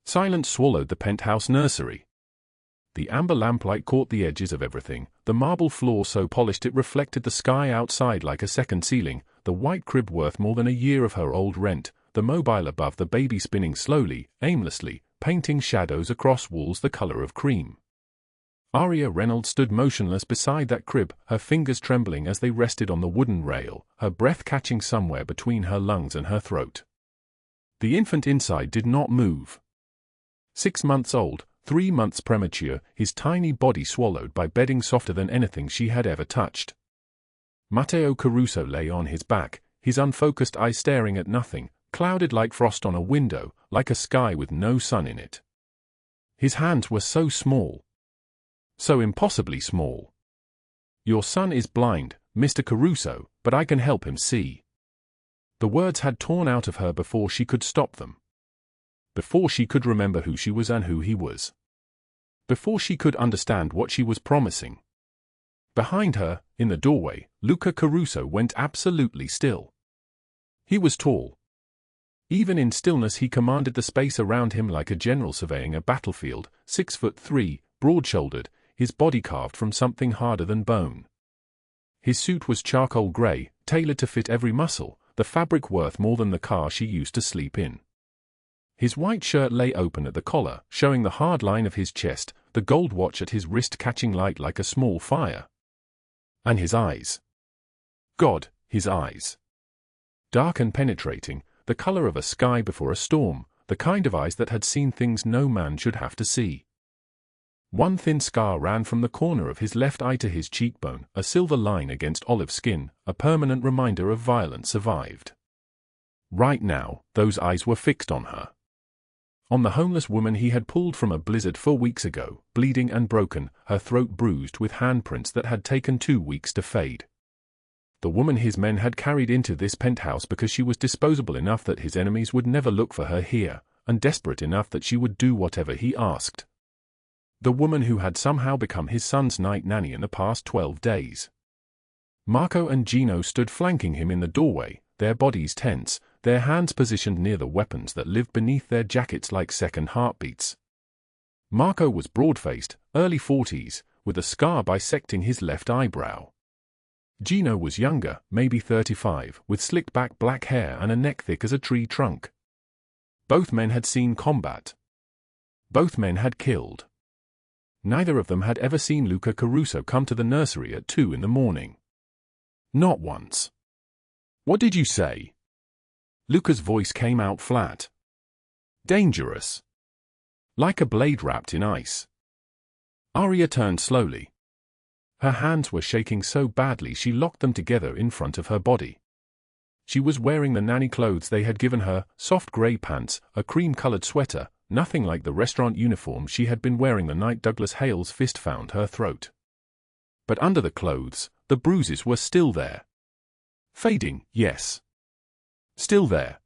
Silence swallowed the penthouse nursery. The amber lamplight caught the edges of everything, the marble floor so polished it reflected the sky outside like a second ceiling, the white crib worth more than a year of her old rent, the mobile above the baby spinning slowly, aimlessly, painting shadows across walls the color of cream. Aria Reynolds stood motionless beside that crib, her fingers trembling as they rested on the wooden rail, her breath catching somewhere between her lungs and her throat. The infant inside did not move. 6 months old, 3 months premature, his tiny body swallowed by bedding softer than anything she had ever touched. Matteo Caruso lay on his back, his unfocused eyes staring at nothing, clouded like frost on a window, like a sky with no sun in it. His hands were so small. So impossibly small. "Your son is blind, Mr. Caruso, but I can help him see." The words had torn out of her before she could stop them. Before she could remember who she was and who he was. Before she could understand what she was promising. Behind her, in the doorway, Luca Caruso went absolutely still. He was tall. Even in stillness he commanded the space around him like a general surveying a battlefield, 6'3", broad-shouldered, his body carved from something harder than bone. His suit was charcoal gray, tailored to fit every muscle, the fabric worth more than the car she used to sleep in. His white shirt lay open at the collar, showing the hard line of his chest, the gold watch at his wrist catching light like a small fire. And his eyes. God, his eyes. Dark and penetrating, the color of a sky before a storm, the kind of eyes that had seen things no man should have to see. One thin scar ran from the corner of his left eye to his cheekbone, a silver line against olive skin, a permanent reminder of violence survived. Right now, those eyes were fixed on her. On the homeless woman he had pulled from a blizzard 4 weeks ago, bleeding and broken, her throat bruised with handprints that had taken 2 weeks to fade. The woman his men had carried into this penthouse because she was disposable enough that his enemies would never look for her here, and desperate enough that she would do whatever he asked. The woman who had somehow become his son's night nanny in the past 12 days. Marco and Gino stood flanking him in the doorway, their bodies tense, their hands positioned near the weapons that lived beneath their jackets like second heartbeats. Marco was broad-faced, early 40s, with a scar bisecting his left eyebrow. Gino was younger, maybe 35, with slicked-back black hair and a neck thick as a tree trunk. Both men had seen combat. Both men had killed. Neither of them had ever seen Luca Caruso come to the nursery at 2 in the morning. Not once. "What did you say?" Luca's voice came out flat. "Dangerous. Like a blade wrapped in ice." Aria turned slowly. Her hands were shaking so badly she locked them together in front of her body. She was wearing the nanny clothes they had given her, soft grey pants, a cream-colored sweater, nothing like the restaurant uniform she had been wearing the night Douglas Hale's fist found her throat. But under the clothes, the bruises were still there. Fading, yes. Still there.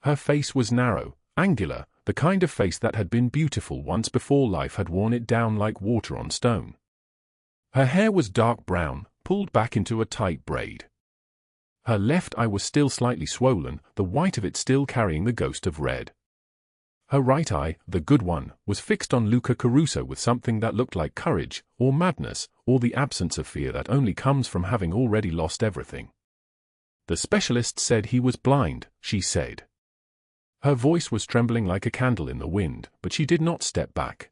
Her face was narrow, angular, the kind of face that had been beautiful once before life had worn it down like water on stone. Her hair was dark brown, pulled back into a tight braid. Her left eye was still slightly swollen, the white of it still carrying the ghost of red. Her right eye, the good one, was fixed on Luca Caruso with something that looked like courage, or madness, or the absence of fear that only comes from having already lost everything. "The specialist said he was blind," she said. Her voice was trembling like a candle in the wind, but she did not step back.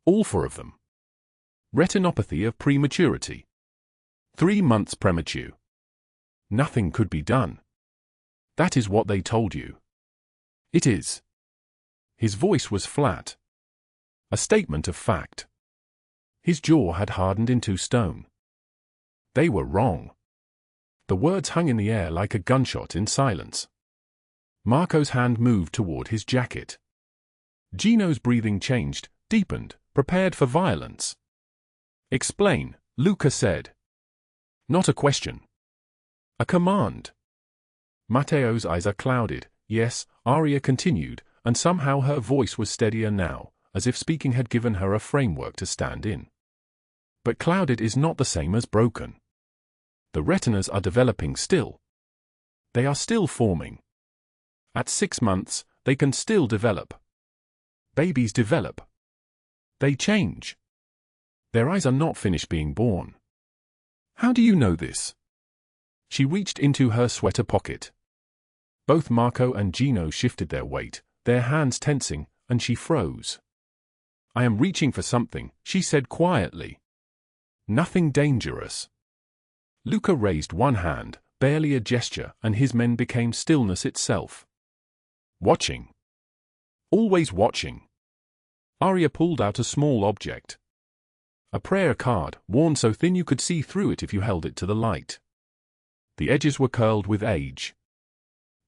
"All 4 of them. Retinopathy of prematurity. 3 months premature. Nothing could be done. That is what they told you." "It is." His voice was flat. A statement of fact. His jaw had hardened into stone. They were wrong. The words hung in the air like a gunshot in silence. Marco's hand moved toward his jacket. Gino's breathing changed, deepened, prepared for violence. "Explain," Luca said. Not a question. A command. Matteo's eyes are clouded. Yes, Aria continued, and somehow her voice was steadier now, as if speaking had given her a framework to stand in. But clouded is not the same as broken. The retinas are developing still. They are still forming. At 6 months, they can still develop. Babies develop. They change. Their eyes are not finished being born. How do you know this? She reached into her sweater pocket. Both Marco and Gino shifted their weight, their hands tensing, and she froze. I am reaching for something, she said quietly. Nothing dangerous. Luca raised one hand, barely a gesture, and his men became stillness itself. Watching. Always watching. Aria pulled out a small object. A prayer card, worn so thin you could see through it if you held it to the light. The edges were curled with age.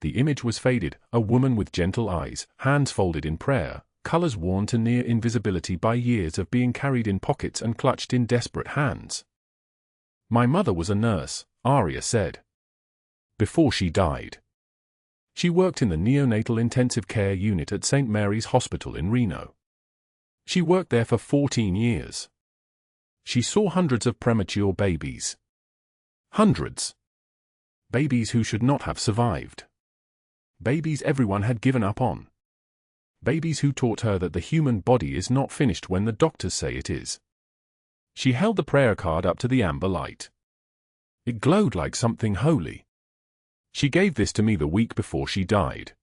The image was faded, a woman with gentle eyes, hands folded in prayer, colors worn to near invisibility by years of being carried in pockets and clutched in desperate hands. My mother was a nurse, Aria said. Before she died. She worked in the neonatal intensive care unit at St. Mary's Hospital in Reno. She worked there for 14 years. She saw hundreds of premature babies. Hundreds. Babies who should not have survived. Babies everyone had given up on. Babies who taught her that the human body is not finished when the doctors say it is. She held the prayer card up to the amber light. It glowed like something holy. She gave this to me the week before she died.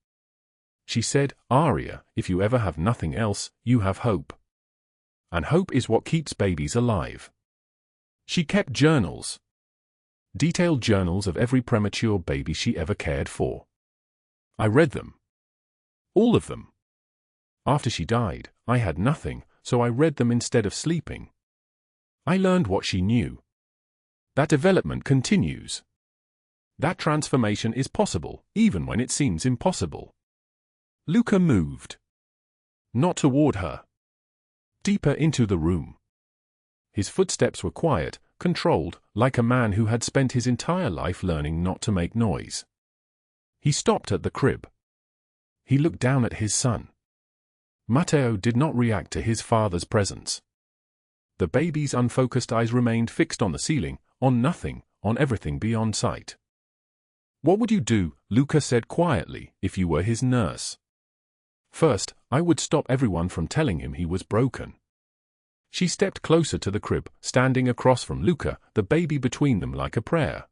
She said, Aria, if you ever have nothing else, you have hope. And hope is what keeps babies alive. She kept journals. Detailed journals of every premature baby she ever cared for. I read them. All of them. After she died, I had nothing, so I read them instead of sleeping. I learned what she knew. That development continues. That transformation is possible, even when it seems impossible. Luca moved. Not toward her. Deeper into the room. His footsteps were quiet, controlled, like a man who had spent his entire life learning not to make noise. He stopped at the crib. He looked down at his son. Matteo did not react to his father's presence. The baby's unfocused eyes remained fixed on the ceiling, on nothing, on everything beyond sight. What would you do, Luca said quietly, if you were his nurse? First, I would stop everyone from telling him he was broken. She stepped closer to the crib, standing across from Luca, the baby between them like a prayer.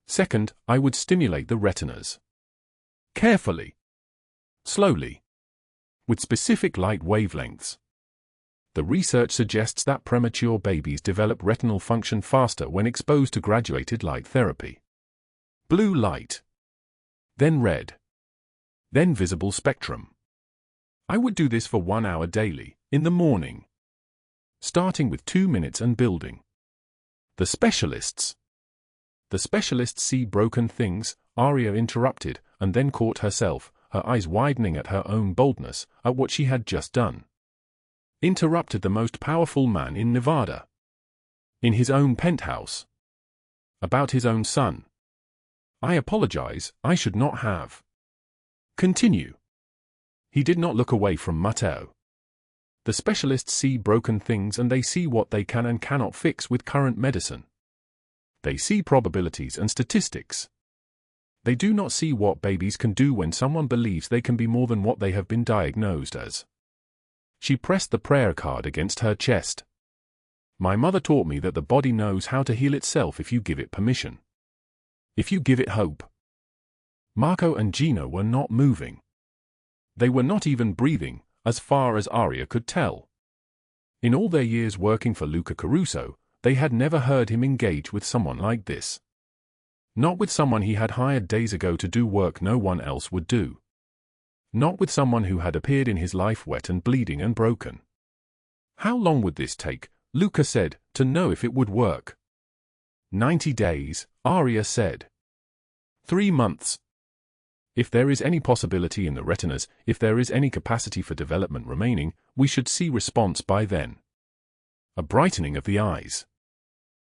Second, I would stimulate the retinas. Carefully. Slowly. With specific light wavelengths. The research suggests that premature babies develop retinal function faster when exposed to graduated light therapy. Blue light. Then red. Then visible spectrum. I would do this for 1 hour daily, in the morning. Starting with 2 minutes and building. The specialists. The specialists see broken things, Aria interrupted, and then caught herself, her eyes widening at her own boldness, at what she had just done. Interrupted the most powerful man in Nevada. In his own penthouse. About his own son. I apologize, I should not have. Continue. He did not look away from Matteo. The specialists see broken things and they see what they can and cannot fix with current medicine. They see probabilities and statistics. They do not see what babies can do when someone believes they can be more than what they have been diagnosed as. She pressed the prayer card against her chest. My mother taught me that the body knows how to heal itself if you give it permission. If you give it hope. Marco and Gino were not moving. They were not even breathing, as far as Aria could tell. In all their years working for Luca Caruso, they had never heard him engage with someone like this. Not with someone he had hired days ago to do work no one else would do. Not with someone who had appeared in his life wet and bleeding and broken. How long would this take, Luca said, to know if it would work? 90 days, Aria said. 3 months. If there is any possibility in the retinas, if there is any capacity for development remaining, we should see response by then. A brightening of the eyes.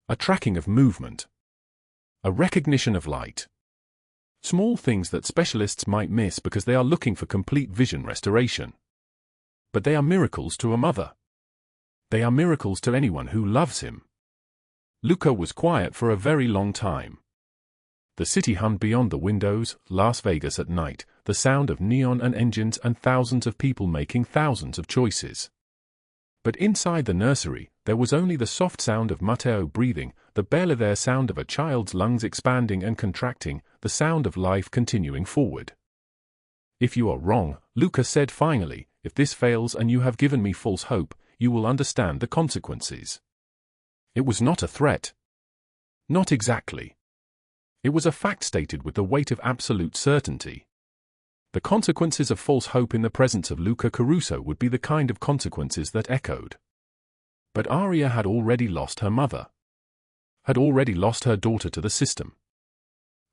A tracking of movement. A recognition of light. Small things that specialists might miss because they are looking for complete vision restoration. But they are miracles to a mother. They are miracles to anyone who loves him. Luca was quiet for a very long time. The city hummed beyond the windows, Las Vegas at night, the sound of neon and engines and thousands of people making thousands of choices. But inside the nursery, there was only the soft sound of Matteo breathing, the barely there sound of a child's lungs expanding and contracting, the sound of life continuing forward. "If you are wrong," Luca said finally, "if this fails and you have given me false hope, you will understand the consequences." It was not a threat. Not exactly. It was a fact stated with the weight of absolute certainty. The consequences of false hope in the presence of Luca Caruso would be the kind of consequences that echoed. But Aria had already lost her mother. Had already lost her daughter to the system.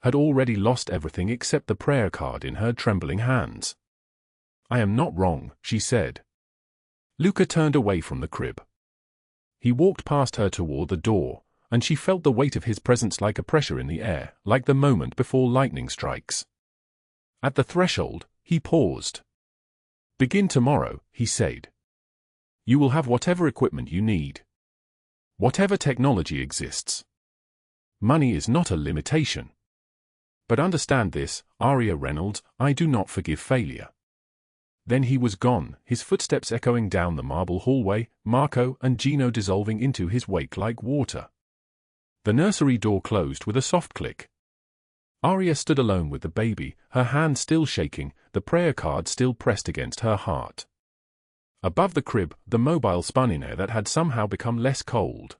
Had already lost everything except the prayer card in her trembling hands. "I am not wrong," she said. Luca turned away from the crib. He walked past her toward the door, and she felt the weight of his presence like a pressure in the air, like the moment before lightning strikes. At the threshold, he paused. "Begin tomorrow," he said. "You will have whatever equipment you need. Whatever technology exists. Money is not a limitation. But understand this, Aria Reynolds, I do not forgive failure." Then he was gone, his footsteps echoing down the marble hallway, Marco and Gino dissolving into his wake like water. The nursery door closed with a soft click. Aria stood alone with the baby, her hand still shaking, the prayer card still pressed against her heart. Above the crib, the mobile spun in air that had somehow become less cold.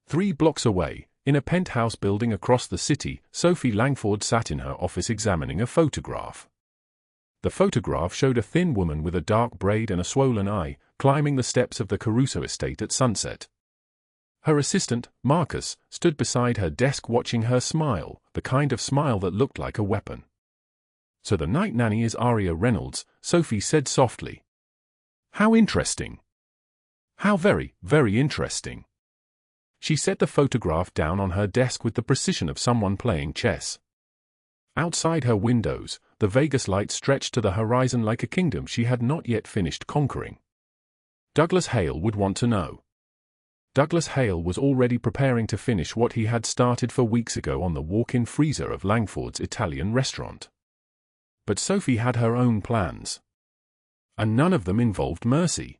3 blocks away, in a penthouse building across the city, Sophie Langford sat in her office examining a photograph. The photograph showed a thin woman with a dark braid and a swollen eye, climbing the steps of the Caruso estate at sunset. Her assistant, Marcus, stood beside her desk watching her smile, the kind of smile that looked like a weapon. "So the night nanny is Aria Reynolds," Sophie said softly. "How interesting. How very, very interesting." She set the photograph down on her desk with the precision of someone playing chess. Outside her windows, the Vegas light stretched to the horizon like a kingdom she had not yet finished conquering. Douglas Hale would want to know. Douglas Hale was already preparing to finish what he had started 4 weeks ago on the walk-in freezer of Langford's Italian restaurant. But Sophie had her own plans. And none of them involved mercy.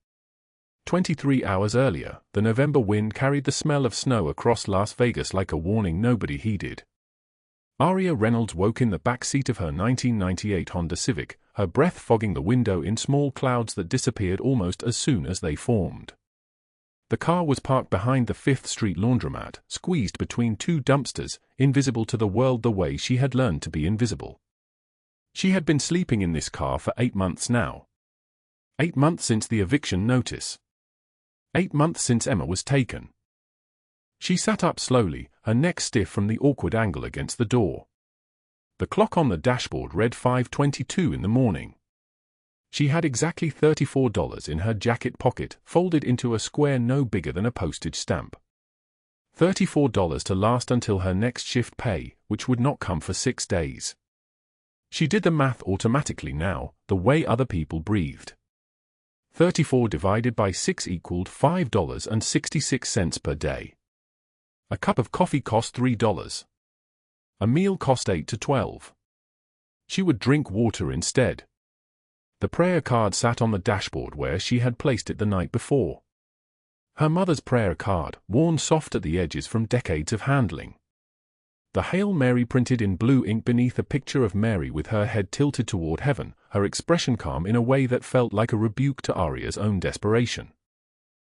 23 hours earlier, the November wind carried the smell of snow across Las Vegas like a warning nobody heeded. Aria Reynolds woke in the back seat of her 1998 Honda Civic, her breath fogging the window in small clouds that disappeared almost as soon as they formed. The car was parked behind the 5th Street laundromat, squeezed between 2 dumpsters, invisible to the world the way she had learned to be invisible. She had been sleeping in this car for 8 months now. 8 months since the eviction notice. 8 months since Emma was taken. She sat up slowly, her neck stiff from the awkward angle against the door. The clock on the dashboard read 5:22 in the morning. She had exactly $34 in her jacket pocket, folded into a square no bigger than a postage stamp. $34 to last until her next shift pay, which would not come for 6 days. She did the math automatically now, the way other people breathed. 34 divided by 6 equaled $5.66 per day. A cup of coffee cost $3. A meal cost $8 to $12. She would drink water instead. The prayer card sat on the dashboard where she had placed it the night before. Her mother's prayer card, worn soft at the edges from decades of handling. The Hail Mary printed in blue ink beneath a picture of Mary with her head tilted toward heaven, her expression calm in a way that felt like a rebuke to Aria's own desperation.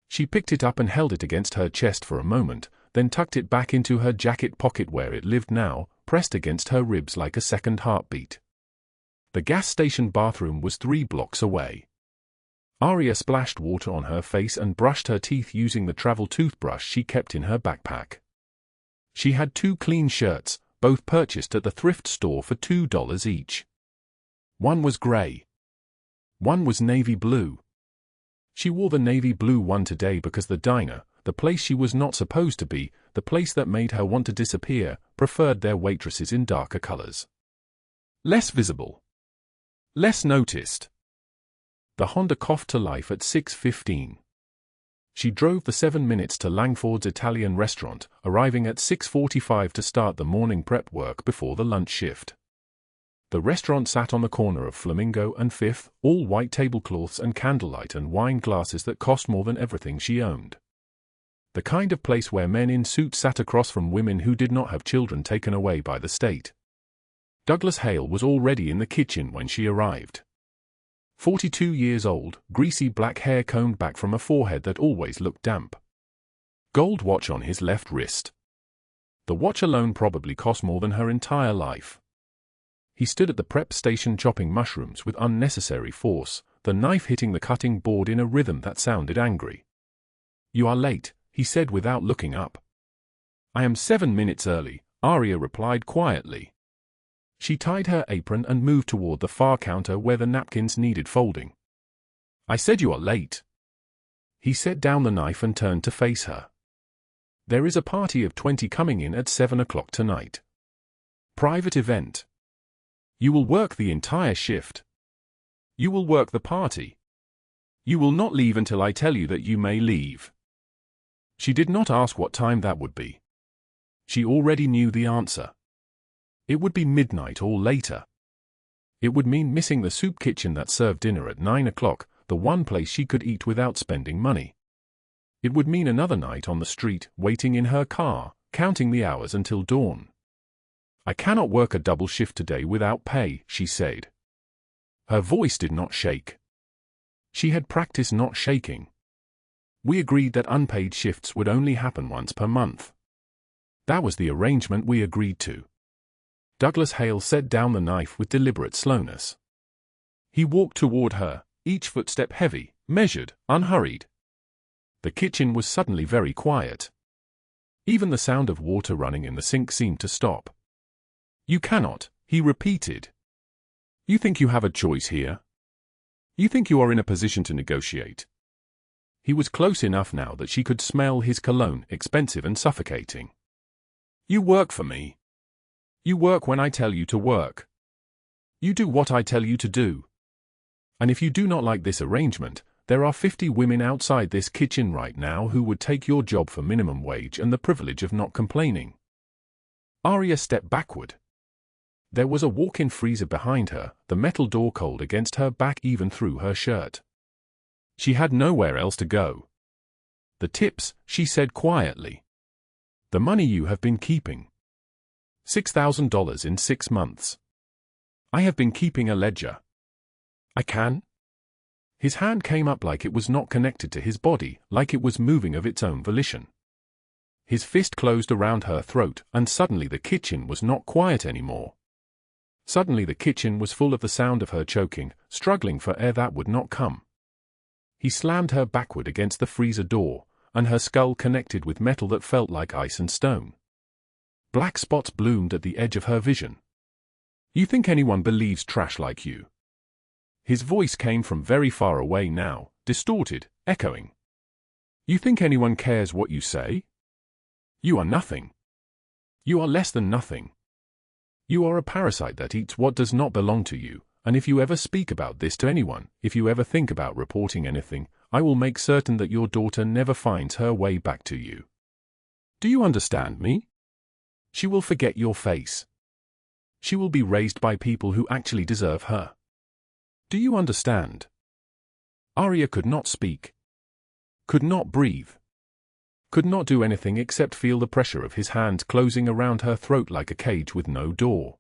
She picked it up and held it against her chest for a moment, then tucked it back into her jacket pocket where it lived now, pressed against her ribs like a second heartbeat. The gas station bathroom was 3 blocks away. Aria splashed water on her face and brushed her teeth using the travel toothbrush she kept in her backpack. She had 2 clean shirts, both purchased at the thrift store for $2 each. One was gray. One was navy blue. She wore the navy blue one today because the diner, the place she was not supposed to be, the place that made her want to disappear, preferred their waitresses in darker colors. Less visible. Less noticed. The Honda coughed to life at 6:15. She drove the 7 minutes to Langford's Italian restaurant, arriving at 6:45 to start the morning prep work before the lunch shift. The restaurant sat on the corner of Flamingo and Fifth, all white tablecloths and candlelight and wine glasses that cost more than everything she owned. The kind of place where men in suits sat across from women who did not have children taken away by the state. Douglas Hale was already in the kitchen when she arrived. 42 years old, greasy black hair combed back from a forehead that always looked damp. Gold watch on his left wrist. The watch alone probably cost more than her entire life. He stood at the prep station chopping mushrooms with unnecessary force, the knife hitting the cutting board in a rhythm that sounded angry. "You are late," he said without looking up. "I am 7 minutes early," Aria replied quietly. She tied her apron and moved toward the far counter where the napkins needed folding. "I said you are late." He set down the knife and turned to face her. "There is a party of 20 coming in at 7 o'clock tonight. Private event. You will work the entire shift. You will work the party. You will not leave until I tell you that you may leave." She did not ask what time that would be. She already knew the answer. It would be midnight or later. It would mean missing the soup kitchen that served dinner at 9 o'clock, the one place she could eat without spending money. It would mean another night on the street, waiting in her car, counting the hours until dawn. "I cannot work a double shift today without pay," she said. Her voice did not shake. She had practiced not shaking. "We agreed that unpaid shifts would only happen once per month. That was the arrangement we agreed to." Douglas Hale set down the knife with deliberate slowness. He walked toward her, each footstep heavy, measured, unhurried. The kitchen was suddenly very quiet. Even the sound of water running in the sink seemed to stop. "You cannot," he repeated. "You think you have a choice here? You think you are in a position to negotiate?" He was close enough now that she could smell his cologne, expensive and suffocating. "You work for me. You work when I tell you to work. You do what I tell you to do. And if you do not like this arrangement, there are 50 women outside this kitchen right now who would take your job for minimum wage and the privilege of not complaining." Aria stepped backward. There was a walk-in freezer behind her, the metal door cold against her back even through her shirt. She had nowhere else to go. "The tips," she said quietly. "The money you have been keeping. $6,000 in 6 months. I have been keeping a ledger. I can?" His hand came up like it was not connected to his body, like it was moving of its own volition. His fist closed around her throat, and suddenly the kitchen was not quiet anymore. Suddenly the kitchen was full of the sound of her choking, struggling for air that would not come. He slammed her backward against the freezer door, and her skull connected with metal that felt like ice and stone. Black spots bloomed at the edge of her vision. "You think anyone believes trash like you?" His voice came from very far away now, distorted, echoing. "You think anyone cares what you say? You are nothing. You are less than nothing. You are a parasite that eats what does not belong to you, and if you ever speak about this to anyone, if you ever think about reporting anything, I will make certain that your daughter never finds her way back to you. Do you understand me? She will forget your face. She will be raised by people who actually deserve her. Do you understand?" Aria could not speak. Could not breathe. Could not do anything except feel the pressure of his hands closing around her throat like a cage with no door.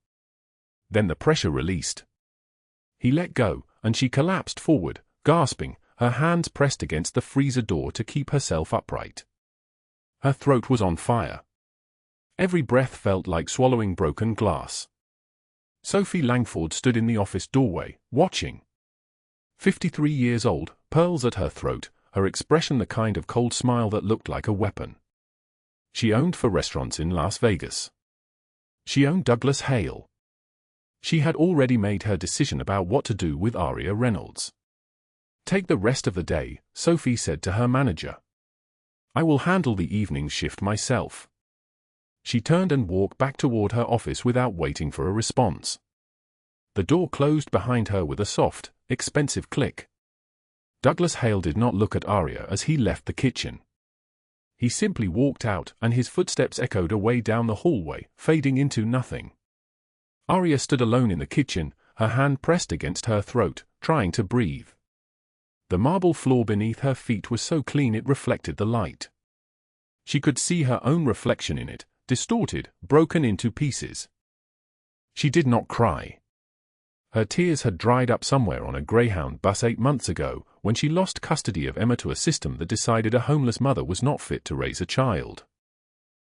Then the pressure released. He let go, and she collapsed forward, gasping, her hands pressed against the freezer door to keep herself upright. Her throat was on fire. Every breath felt like swallowing broken glass. Sophie Langford stood in the office doorway, watching. 53 years old, pearls at her throat, her expression the kind of cold smile that looked like a weapon. She owned 4 restaurants in Las Vegas. She owned Douglas Hale. She had already made her decision about what to do with Aria Reynolds. "Take the rest of the day," Sophie said to her manager. "I will handle the evening shift myself." She turned and walked back toward her office without waiting for a response. The door closed behind her with a soft, expensive click. Douglas Hale did not look at Aria as he left the kitchen. He simply walked out, and his footsteps echoed away down the hallway, fading into nothing. Aria stood alone in the kitchen, her hand pressed against her throat, trying to breathe. The marble floor beneath her feet was so clean it reflected the light. She could see her own reflection in it, distorted, broken into pieces. She did not cry. Her tears had dried up somewhere on a Greyhound bus 8 months ago, when she lost custody of Emma to a system that decided a homeless mother was not fit to raise a child.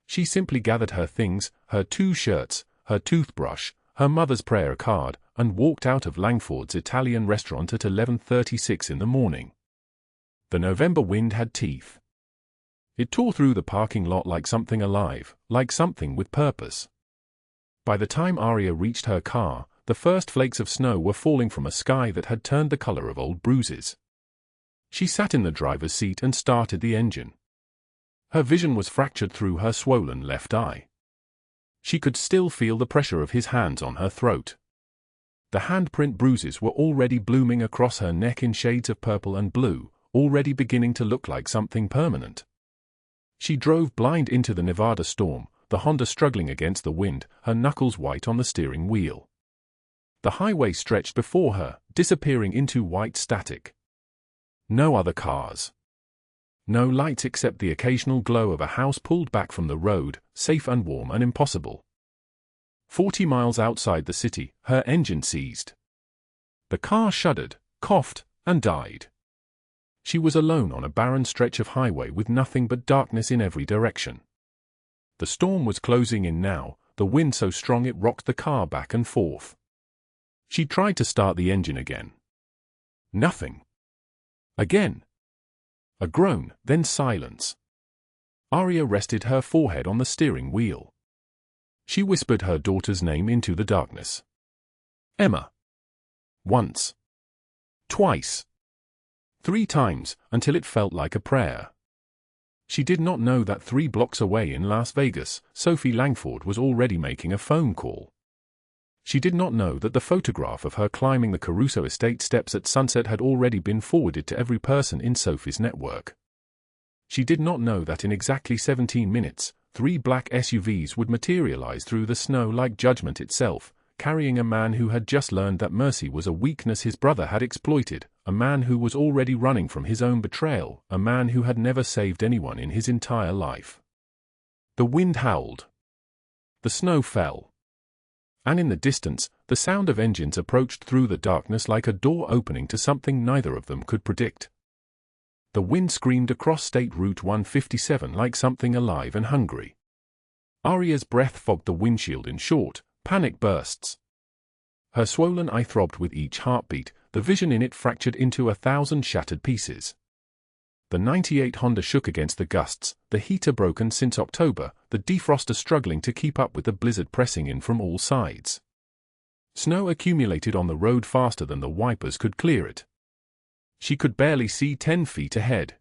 She simply gathered her things, her 2 shirts, her toothbrush, her mother's prayer card, and walked out of Langford's Italian restaurant at 11:36 in the morning. The November wind had teeth. It tore through the parking lot like something alive, like something with purpose. By the time Aria reached her car, the first flakes of snow were falling from a sky that had turned the color of old bruises. She sat in the driver's seat and started the engine. Her vision was fractured through her swollen left eye. She could still feel the pressure of his hands on her throat. The handprint bruises were already blooming across her neck in shades of purple and blue, already beginning to look like something permanent. She drove blind into the Nevada storm, the Honda struggling against the wind, her knuckles white on the steering wheel. The highway stretched before her, disappearing into white static. No other cars. No lights except the occasional glow of a house pulled back from the road, safe and warm and impossible. 40 miles outside the city, her engine seized. The car shuddered, coughed, and died. She was alone on a barren stretch of highway with nothing but darkness in every direction. The storm was closing in now, the wind so strong it rocked the car back and forth. She tried to start the engine again. Nothing. Again. A groan, then silence. Aria rested her forehead on the steering wheel. She whispered her daughter's name into the darkness. Emma. Once. Twice. 3 times, until it felt like a prayer. She did not know that 3 blocks away in Las Vegas, Sophie Langford was already making a phone call. She did not know that the photograph of her climbing the Caruso estate steps at sunset had already been forwarded to every person in Sophie's network. She did not know that in exactly 17 minutes, 3 black SUVs would materialize through the snow like judgment itself, carrying a man who had just learned that mercy was a weakness his brother had exploited, a man who was already running from his own betrayal, a man who had never saved anyone in his entire life. The wind howled. The snow fell. And in the distance, the sound of engines approached through the darkness like a door opening to something neither of them could predict. The wind screamed across State Route 157 like something alive and hungry. Aria's breath fogged the windshield in short, panic bursts. Her swollen eye throbbed with each heartbeat, the vision in it fractured into 1,000 shattered pieces. The 98 Honda shook against the gusts, the heater broken since October, the defroster struggling to keep up with the blizzard pressing in from all sides. Snow accumulated on the road faster than the wipers could clear it. She could barely see 10 feet ahead.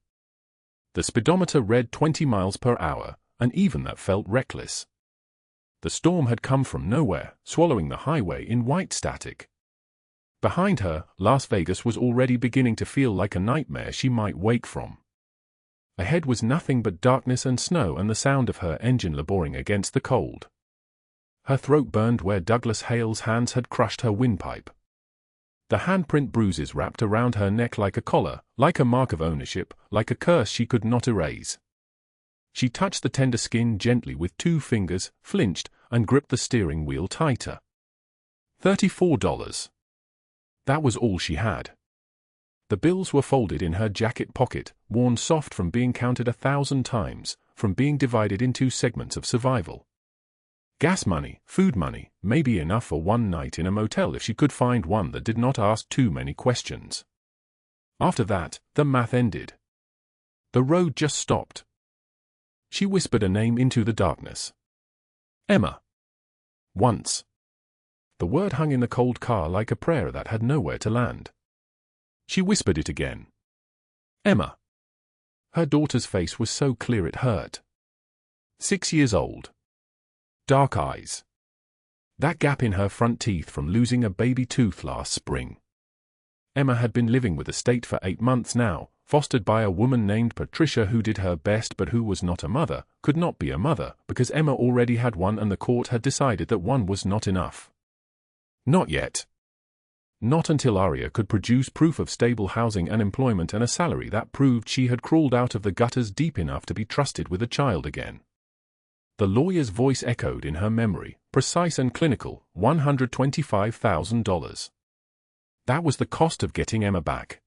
The speedometer read 20 miles per hour, and even that felt reckless. The storm had come from nowhere, swallowing the highway in white static. Behind her, Las Vegas was already beginning to feel like a nightmare she might wake from. Ahead was nothing but darkness and snow and the sound of her engine laboring against the cold. Her throat burned where Douglas Hale's hands had crushed her windpipe. The handprint bruises wrapped around her neck like a collar, like a mark of ownership, like a curse she could not erase. She touched the tender skin gently with 2 fingers, flinched, and gripped the steering wheel tighter. $34. That was all she had. The bills were folded in her jacket pocket, worn soft from being counted 1,000 times, from being divided into segments of survival. Gas money, food money, maybe enough for one night in a motel if she could find one that did not ask too many questions. After that, the math ended. The road just stopped. She whispered a name into the darkness. Emma. Once. The word hung in the cold car like a prayer that had nowhere to land. She whispered it again. Emma. Her daughter's face was so clear it hurt. 6 years old. Dark eyes. That gap in her front teeth from losing a baby tooth last spring. Emma had been living with the state for 8 months now, fostered by a woman named Patricia who did her best but who was not a mother, could not be a mother, because Emma already had one and the court had decided that one was not enough. Not yet. Not until Aria could produce proof of stable housing and employment and a salary that proved she had crawled out of the gutters deep enough to be trusted with a child again. The lawyer's voice echoed in her memory, precise and clinical, $125,000. That was the cost of getting Emma back.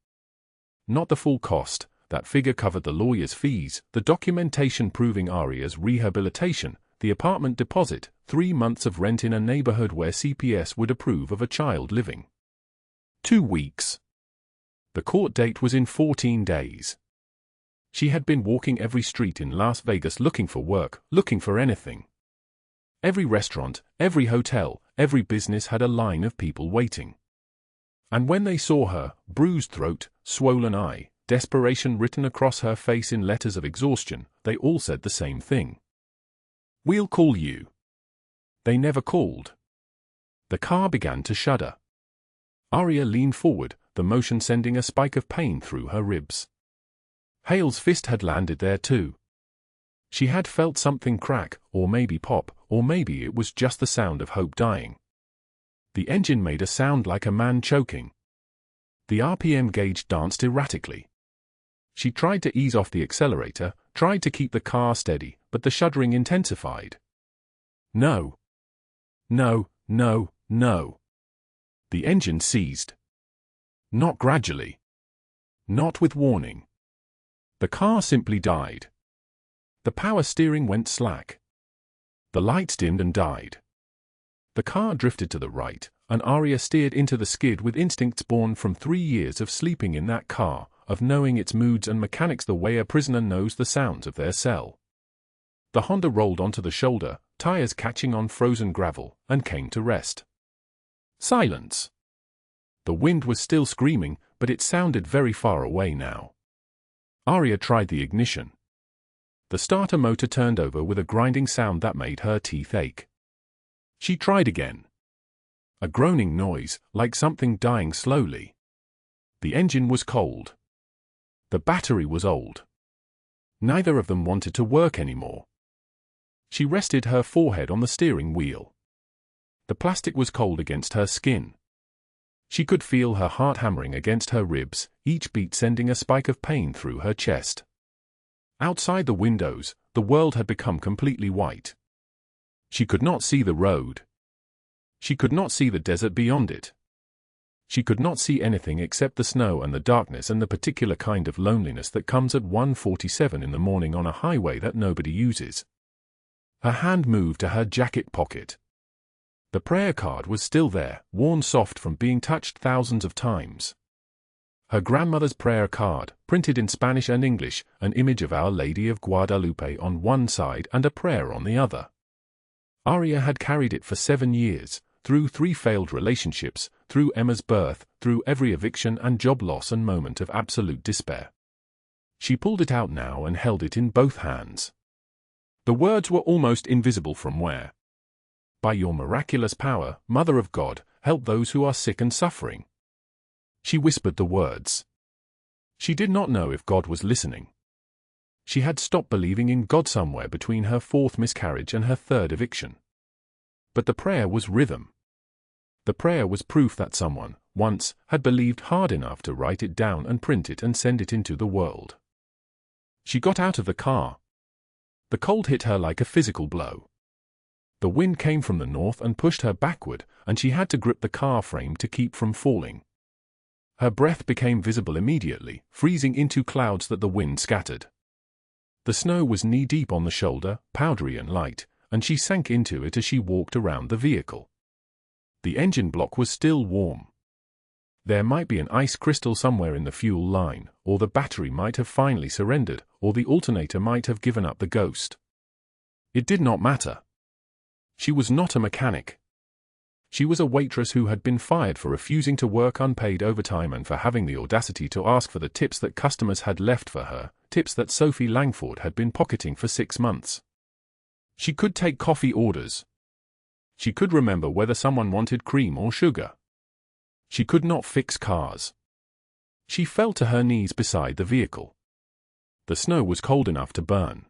Not the full cost. That figure covered the lawyer's fees, the documentation proving Aria's rehabilitation, the apartment deposit, 3 months of rent in a neighborhood where CPS would approve of a child living. 2 weeks. The court date was in 14 days. She had been walking every street in Las Vegas looking for work, looking for anything. Every restaurant, every hotel, every business had a line of people waiting. And when they saw her, bruised throat, swollen eye, desperation written across her face in letters of exhaustion, they all said the same thing. "We'll call you." They never called. The car began to shudder. Aria leaned forward, the motion sending a spike of pain through her ribs. Hale's fist had landed there too. She had felt something crack, or maybe pop, or maybe it was just the sound of hope dying. The engine made a sound like a man choking. The RPM gauge danced erratically. She tried to ease off the accelerator, tried to keep the car steady, but the shuddering intensified. No. No, no, no. The engine seized. Not gradually. Not with warning. The car simply died. The power steering went slack. The lights dimmed and died. The car drifted to the right, and Aria steered into the skid with instincts born from 3 years of sleeping in that car, of knowing its moods and mechanics the way a prisoner knows the sounds of their cell. The Honda rolled onto the shoulder, tires catching on frozen gravel, and came to rest. Silence. The wind was still screaming, but it sounded very far away now. Aria tried the ignition. The starter motor turned over with a grinding sound that made her teeth ache. She tried again. A groaning noise, like something dying slowly. The engine was cold. The battery was old. Neither of them wanted to work anymore. She rested her forehead on the steering wheel. The plastic was cold against her skin. She could feel her heart hammering against her ribs, each beat sending a spike of pain through her chest. Outside the windows, the world had become completely white. She could not see the road. She could not see the desert beyond it. She could not see anything except the snow and the darkness and the particular kind of loneliness that comes at 1:47 in the morning on a highway that nobody uses. Her hand moved to her jacket pocket. The prayer card was still there, worn soft from being touched thousands of times. Her grandmother's prayer card, printed in Spanish and English, an image of Our Lady of Guadalupe on one side and a prayer on the other. Aria had carried it for 7 years, through 3 failed relationships, through Emma's birth, through every eviction and job loss and moment of absolute despair. She pulled it out now and held it in both hands. The words were almost invisible from where. By your miraculous power, Mother of God, help those who are sick and suffering. She whispered the words. She did not know if God was listening. She had stopped believing in God somewhere between her 4th miscarriage and her 3rd eviction. But the prayer was rhythm. The prayer was proof that someone, once, had believed hard enough to write it down and print it and send it into the world. She got out of the car. The cold hit her like a physical blow. The wind came from the north and pushed her backward, and she had to grip the car frame to keep from falling. Her breath became visible immediately, freezing into clouds that the wind scattered. The snow was knee-deep on the shoulder, powdery and light, and she sank into it as she walked around the vehicle. The engine block was still warm. There might be an ice crystal somewhere in the fuel line, or the battery might have finally surrendered, or the alternator might have given up the ghost. It did not matter. She was not a mechanic. She was a waitress who had been fired for refusing to work unpaid overtime and for having the audacity to ask for the tips that customers had left for her, tips that Sophie Langford had been pocketing for 6 months. She could take coffee orders. She could remember whether someone wanted cream or sugar. She could not fix cars. She fell to her knees beside the vehicle. The snow was cold enough to burn.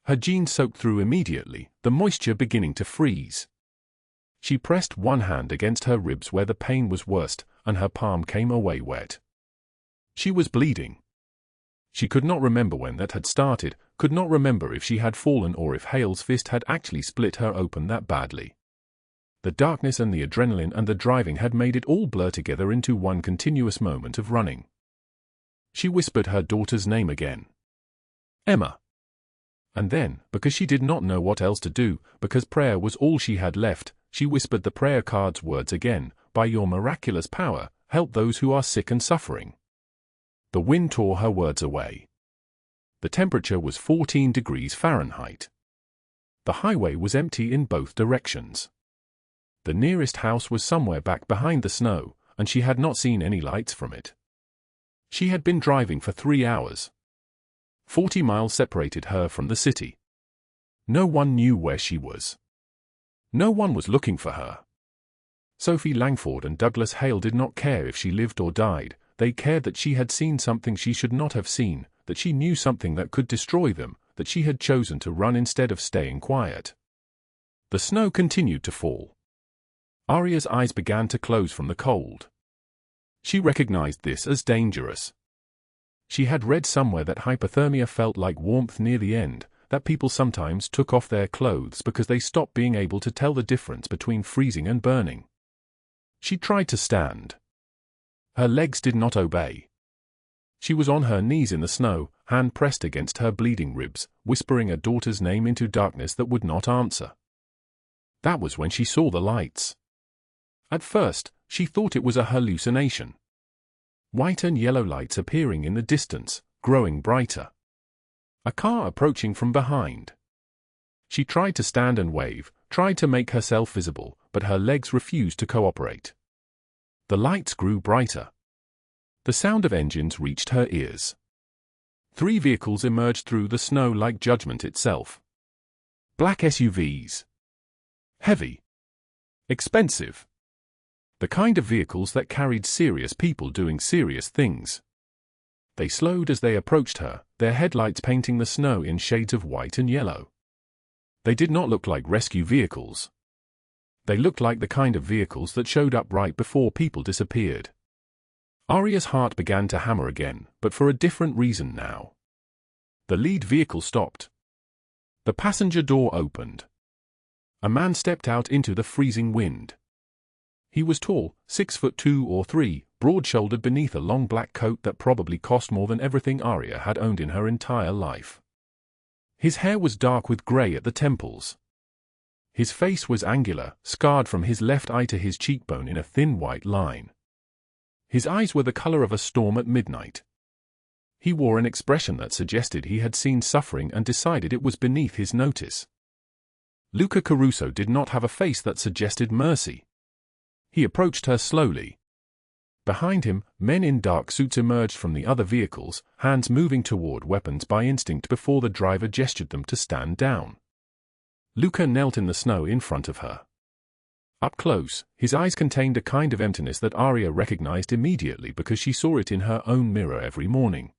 Her jeans soaked through immediately, the moisture beginning to freeze. She pressed one hand against her ribs where the pain was worst, and her palm came away wet. She was bleeding. She could not remember when that had started, could not remember if she had fallen or if Hale's fist had actually split her open that badly. The darkness and the adrenaline and the driving had made it all blur together into one continuous moment of running. She whispered her daughter's name again. Emma. And then, because she did not know what else to do, because prayer was all she had left, she whispered the prayer card's words again, by your miraculous power, help those who are sick and suffering. The wind tore her words away. The temperature was 14 degrees Fahrenheit. The highway was empty in both directions. The nearest house was somewhere back behind the snow, and she had not seen any lights from it. She had been driving for 3 hours. 40 miles separated her from the city. No one knew where she was. No one was looking for her. Sophie Langford and Douglas Hale did not care if she lived or died. They cared that she had seen something she should not have seen, that she knew something that could destroy them, that she had chosen to run instead of staying quiet. The snow continued to fall. Aria's eyes began to close from the cold. She recognized this as dangerous. She had read somewhere that hypothermia felt like warmth near the end, that people sometimes took off their clothes because they stopped being able to tell the difference between freezing and burning. She tried to stand. Her legs did not obey. She was on her knees in the snow, hand pressed against her bleeding ribs, whispering a daughter's name into darkness that would not answer. That was when she saw the lights. At first, she thought it was a hallucination. White and yellow lights appearing in the distance, growing brighter. A car approaching from behind. She tried to stand and wave, tried to make herself visible, but her legs refused to cooperate. The lights grew brighter. The sound of engines reached her ears. 3 vehicles emerged through the snow like judgment itself. Black SUVs. Heavy. Expensive. The kind of vehicles that carried serious people doing serious things. They slowed as they approached her, their headlights painting the snow in shades of white and yellow. They did not look like rescue vehicles. They looked like the kind of vehicles that showed up right before people disappeared. Aria's heart began to hammer again, but for a different reason now. The lead vehicle stopped. The passenger door opened. A man stepped out into the freezing wind. He was tall, 6'2" or 3", broad-shouldered beneath a long black coat that probably cost more than everything Aria had owned in her entire life. His hair was dark with grey at the temples. His face was angular, scarred from his left eye to his cheekbone in a thin white line. His eyes were the color of a storm at midnight. He wore an expression that suggested he had seen suffering and decided it was beneath his notice. Luca Caruso did not have a face that suggested mercy. He approached her slowly. Behind him, men in dark suits emerged from the other vehicles, hands moving toward weapons by instinct before the driver gestured them to stand down. Luca knelt in the snow in front of her. Up close, his eyes contained a kind of emptiness that Aria recognized immediately because she saw it in her own mirror every morning.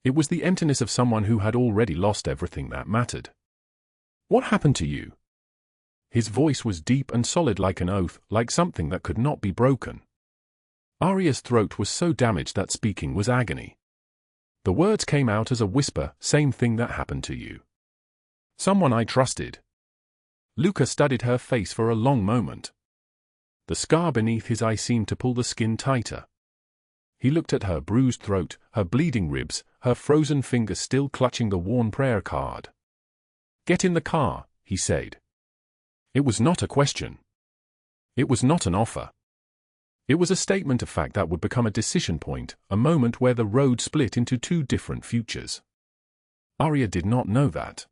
It was the emptiness of someone who had already lost everything that mattered. "What happened to you?" His voice was deep and solid like an oath, like something that could not be broken. Aria's throat was so damaged that speaking was agony. The words came out as a whisper, "Same thing that happened to you. Someone I trusted." Luca studied her face for a long moment. The scar beneath his eye seemed to pull the skin tighter. He looked at her bruised throat, her bleeding ribs, her frozen fingers still clutching the worn prayer card. "Get in the car," he said. It was not a question. It was not an offer. It was a statement of fact that would become a decision point, a moment where the road split into 2 different futures. Aria did not know that.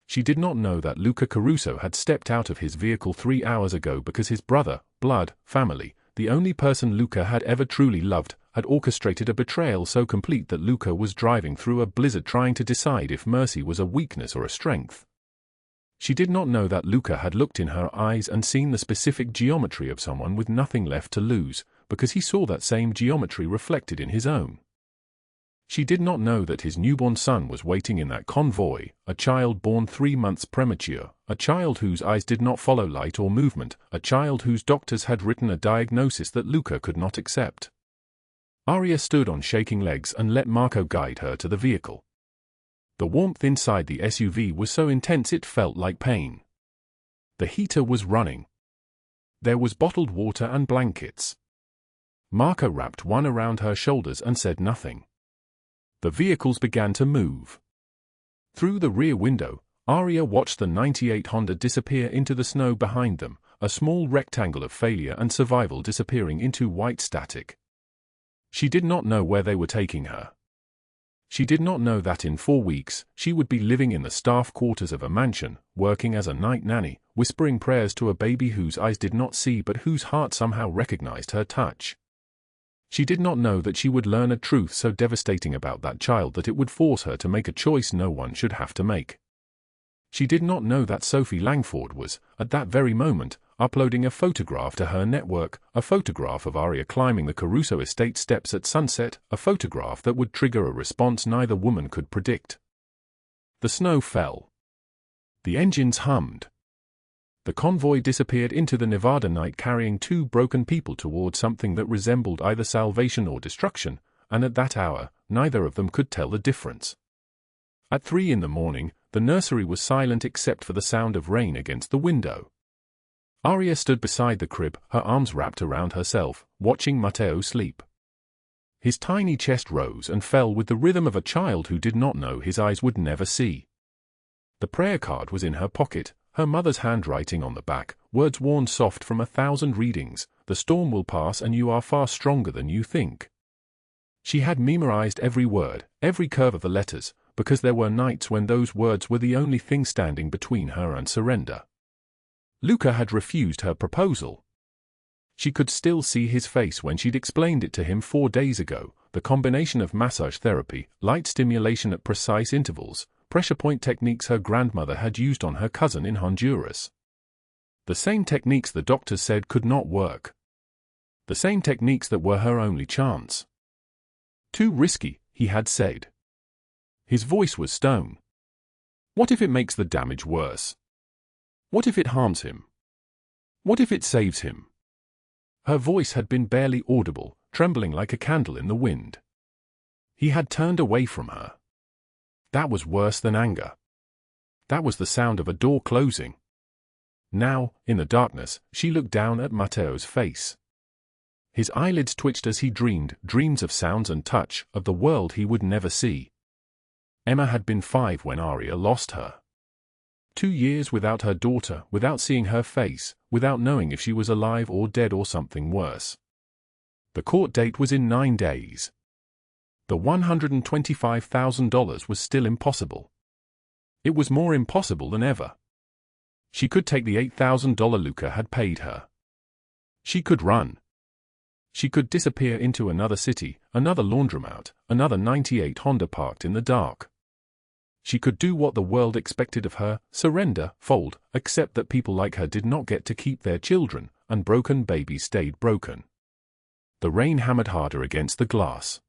She did not know that Luca Caruso had stepped out of his vehicle 3 hours ago because his brother, blood, family, the only person Luca had ever truly loved, had orchestrated a betrayal so complete that Luca was driving through a blizzard trying to decide if mercy was a weakness or a strength. She did not know that Luca had looked in her eyes and seen the specific geometry of someone with nothing left to lose, because he saw that same geometry reflected in his own. She did not know that his newborn son was waiting in that convoy, a child born 3 months premature, a child whose eyes did not follow light or movement, a child whose doctors had written a diagnosis that Luca could not accept. Aria stood on shaking legs and let Marco guide her to the vehicle. The warmth inside the SUV was so intense it felt like pain. The heater was running. There was bottled water and blankets. Marco wrapped one around her shoulders and said nothing. The vehicles began to move. Through the rear window, Aria watched the '98 Honda disappear into the snow behind them, a small rectangle of failure and survival disappearing into white static. She did not know where they were taking her. She did not know that in 4 weeks, she would be living in the staff quarters of a mansion, working as a night nanny, whispering prayers to a baby whose eyes did not see but whose heart somehow recognized her touch. She did not know that she would learn a truth so devastating about that child that it would force her to make a choice no one should have to make. She did not know that Sophie Langford was, at that very moment, uploading a photograph to her network, a photograph of Aria climbing the Caruso estate steps at sunset, a photograph that would trigger a response neither woman could predict. The snow fell. The engines hummed. The convoy disappeared into the Nevada night carrying 2 broken people toward something that resembled either salvation or destruction, and at that hour, neither of them could tell the difference. At 3 in the morning, the nursery was silent except for the sound of rain against the window. Aria stood beside the crib, her arms wrapped around herself, watching Matteo sleep. His tiny chest rose and fell with the rhythm of a child who did not know his eyes would never see. The prayer card was in her pocket, her mother's handwriting on the back, words worn soft from 1,000 readings, "The storm will pass and you are far stronger than you think." She had memorized every word, every curve of the letters, because there were nights when those words were the only thing standing between her and surrender. Luca had refused her proposal. She could still see his face when she'd explained it to him 4 days ago, the combination of massage therapy, light stimulation at precise intervals, pressure point techniques her grandmother had used on her cousin in Honduras. The same techniques the doctors said could not work. The same techniques that were her only chance. Too risky, he had said. His voice was stone. What if it makes the damage worse? What if it harms him? What if it saves him? Her voice had been barely audible, trembling like a candle in the wind. He had turned away from her. That was worse than anger. That was the sound of a door closing. Now, in the darkness, she looked down at Matteo's face. His eyelids twitched as he dreamed, dreams of sounds and touch, of the world he would never see. Emma had been 5 when Aria lost her. 2 years without her daughter, without seeing her face, without knowing if she was alive or dead or something worse. The court date was in 9 days. The $125,000 was still impossible. It was more impossible than ever. She could take the $8,000 Luca had paid her. She could run. She could disappear into another city, another laundromat, another '98 Honda parked in the dark. She could do what the world expected of her, surrender, fold, accept that people like her did not get to keep their children, and broken babies stayed broken. The rain hammered harder against the glass.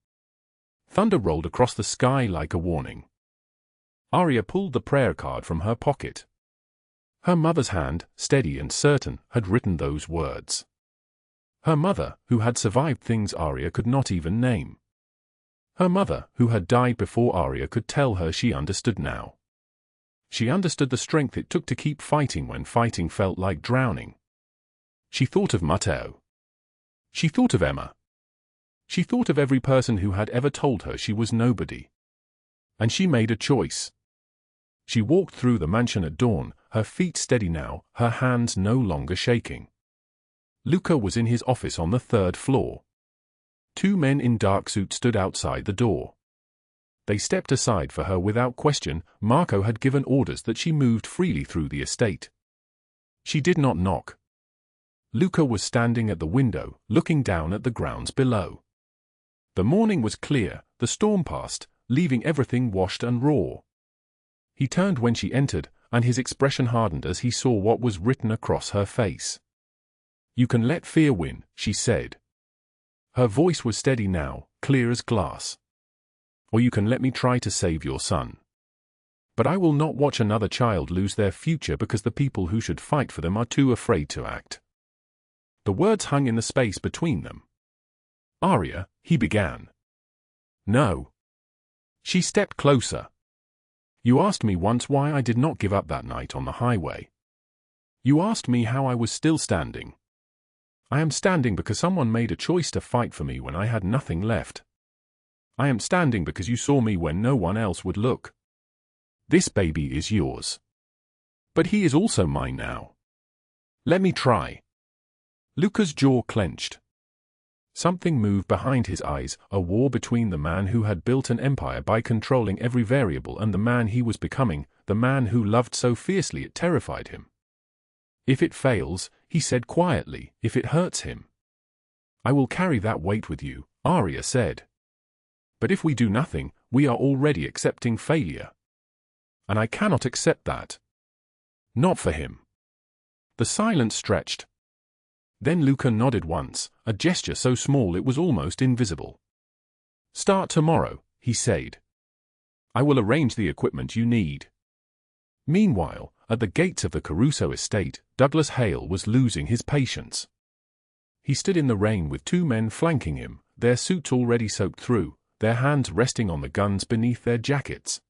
Thunder rolled across the sky like a warning. Aria pulled the prayer card from her pocket. Her mother's hand, steady and certain, had written those words. Her mother, who had survived things Aria could not even name. Her mother, who had died before Aria could tell her she understood now. She understood the strength it took to keep fighting when fighting felt like drowning. She thought of Matteo. She thought of Emma. She thought of every person who had ever told her she was nobody. And she made a choice. She walked through the mansion at dawn, her feet steady now, her hands no longer shaking. Luca was in his office on the 3rd floor. 2 men in dark suits stood outside the door. They stepped aside for her without question. Marco had given orders that she moved freely through the estate. She did not knock. Luca was standing at the window, looking down at the grounds below. The morning was clear, the storm passed, leaving everything washed and raw. He turned when she entered, and his expression hardened as he saw what was written across her face. "You can let fear win," she said. Her voice was steady now, clear as glass. Or you can let me try to save your son. But I will not watch another child lose their future because the people who should fight for them are too afraid to act." The words hung in the space between them. "Aria," he began. "No." She stepped closer. "You asked me once why I did not give up that night on the highway. You asked me how I was still standing. I am standing because someone made a choice to fight for me when I had nothing left. I am standing because you saw me when no one else would look. This baby is yours. But he is also mine now. Let me try." Luca's jaw clenched. Something moved behind his eyes, a war between the man who had built an empire by controlling every variable and the man he was becoming, the man who loved so fiercely it terrified him. "If it fails," he said quietly, "if it hurts him, I will carry that weight with you," Aria said. "But if we do nothing, we are already accepting failure. And I cannot accept that. Not for him." The silence stretched. Then Luca nodded once, a gesture so small it was almost invisible. "Start tomorrow," he said. "I will arrange the equipment you need." Meanwhile, at the gates of the Caruso estate, Douglas Hale was losing his patience. He stood in the rain with two men flanking him, their suits already soaked through, their hands resting on the guns beneath their jackets.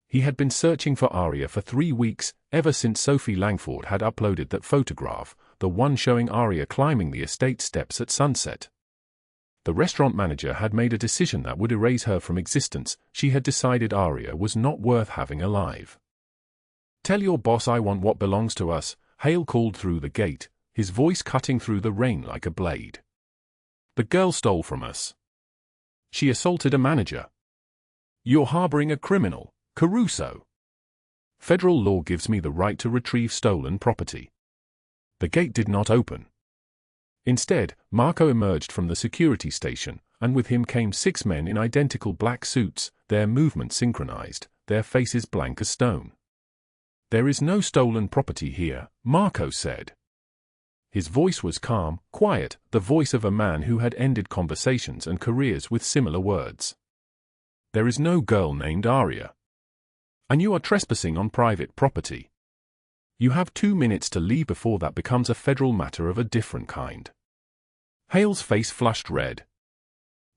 He had been searching for Aria for 3 weeks, ever since Sophie Langford had uploaded that photograph, the one showing Aria climbing the estate steps at sunset. The restaurant manager had made a decision that would erase her from existence. She had decided Aria was not worth having alive. "Tell your boss I want what belongs to us," Hale called through the gate, his voice cutting through the rain like a blade. "The girl stole from us. She assaulted a manager. You're harboring a criminal, Caruso. Federal law gives me the right to retrieve stolen property." The gate did not open. Instead, Marco emerged from the security station, and with him came 6 men in identical black suits, their movements synchronized, their faces blank as stone. "There is no stolen property here," Marco said. His voice was calm, quiet, the voice of a man who had ended conversations and careers with similar words. "There is no girl named Aria. And you are trespassing on private property. You have 2 minutes to leave before that becomes a federal matter of a different kind." Hale's face flushed red.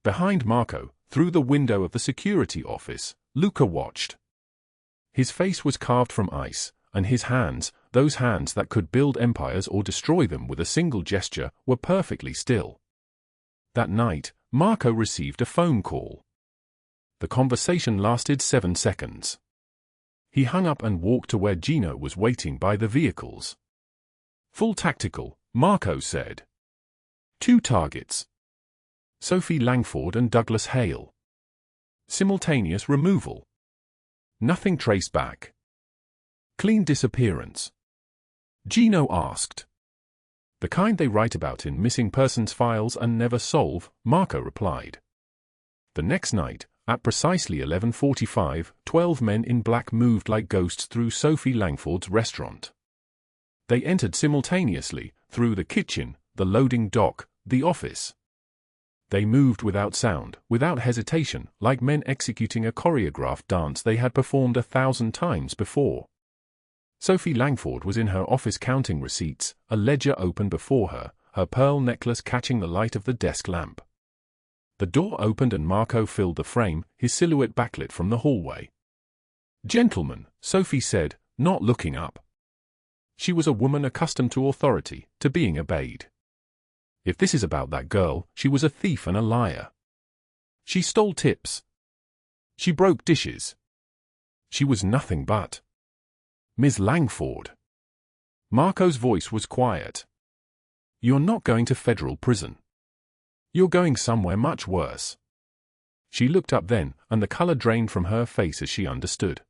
Behind Marco, through the window of the security office, Luca watched. His face was carved from ice, and his hands, those hands that could build empires or destroy them with a single gesture, were perfectly still. That night, Marco received a phone call. The conversation lasted 7 seconds. He hung up and walked to where Gino was waiting by the vehicles. "Full tactical," Marco said. 2 targets. Sophie Langford and Douglas Hale. Simultaneous removal. Nothing traced back. Clean disappearance. Gino asked. "The kind they write about in missing persons files and never solve," Marco replied. The next night, at precisely 11:45, 12 men in black moved like ghosts through Sophie Langford's restaurant. They entered simultaneously, through the kitchen, the loading dock, the office. They moved without sound, without hesitation, like men executing a choreographed dance they had performed 1,000 times before. Sophie Langford was in her office counting receipts, a ledger open before her, her pearl necklace catching the light of the desk lamp. The door opened and Marco filled the frame, his silhouette backlit from the hallway. "Gentlemen," Sophie said, not looking up. She was a woman accustomed to authority, to being obeyed. If this is about that girl, she was a thief and a liar. She stole tips. She broke dishes. She was nothing but Ms. Langford. Marco's voice was quiet. "You're not going to federal prison. You're going somewhere much worse." She looked up then, and the color drained from her face as she understood.